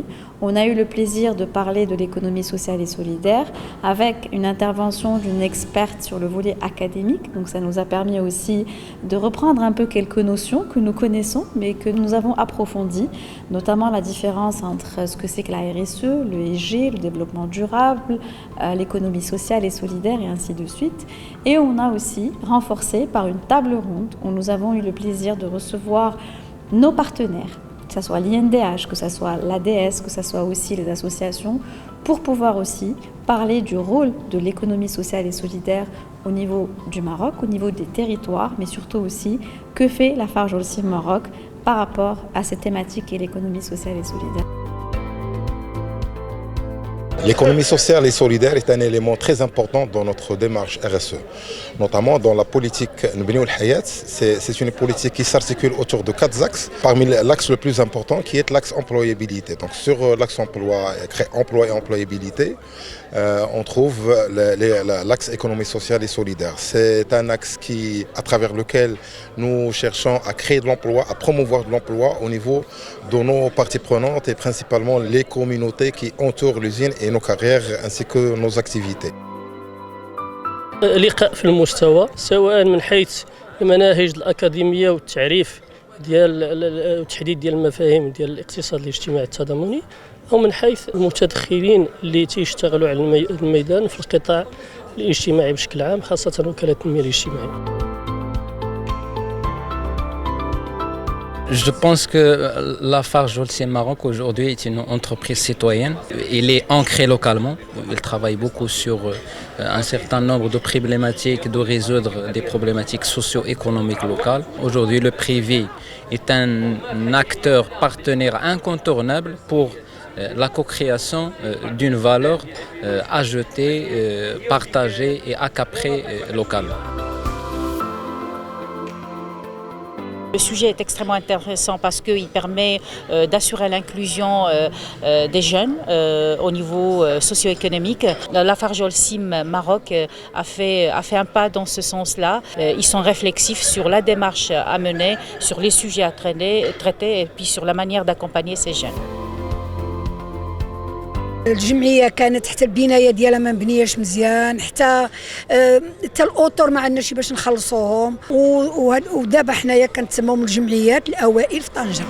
aujourd'hui, on a eu le plaisir de parler de l'économie sociale et solidaire avec une intervention d'une experte sur le volet académique. Donc ça nous a permis aussi de reprendre un peu quelques notions que nous connaissons mais que nous avons approfondies, notamment la différence entre ce que c'est que la RSE, le ESG, le développement durable, l'économie sociale et solidaire et ainsi de suite. Et on a aussi renforcé par une table ronde où nous avons eu le plaisir de recevoir nos partenaires, que ce soit l'INDH, que ce soit l'ADS, que ce soit aussi les associations, pour pouvoir aussi parler du rôle de l'économie sociale et solidaire au niveau du Maroc, au niveau des territoires, mais surtout aussi que fait Lafarge Holcim Maroc par rapport à cette thématique et l'économie sociale et solidaire. L'économie sociale et solidaire est un élément très important dans notre démarche RSE, notamment dans la politique Nbniou Hayat. C'est une politique qui s'articule autour de 4 axes, parmi l'axe le plus important qui est l'axe employabilité. Donc sur l'axe emploi et employabilité, on trouve l'axe économie sociale et solidaire. C'est un axe à travers lequel nous cherchons à créer de l'emploi, à promouvoir de l'emploi au niveau de nos parties prenantes et principalement les communautés qui entourent l'usine et nos carrières ainsi que nos activités. لقاء في المستوى سواء من حيث المناهج الأكاديمية والتعريف ديال وتحديد ديال المفاهيم ديال الاقتصاد الاجتماعي التضامني أو من حيث المتدخلين اللي تيشتغلوا على الميدان في القطاع الاجتماعي بشكل عام خاصة وكالة التنمية الاجتماعية. Je pense que Lafarge Holcim Maroc aujourd'hui est une entreprise citoyenne. Il est ancré localement. Il travaille beaucoup sur un certain nombre de problématiques, de résoudre des problématiques socio-économiques locales. Aujourd'hui, le privé est un acteur partenaire incontournable pour la co-création d'une valeur ajoutée, partagée et accaparée localement. Le sujet est extrêmement intéressant parce qu'il permet d'assurer l'inclusion des jeunes au niveau socio-économique. Lafarge Holcim Maroc a fait un pas dans ce sens-là. Ils sont réflexifs sur la démarche à mener, sur les sujets à traiter et puis sur la manière d'accompagner ces jeunes. الجمعيه كانت حتى البنايه ديالها ما مبنياش مزيان حتى الاطر ما عندناش باش نخلصوهم ودابا حنايا كنتسموهم الجمعيات الاوائل في طنجه.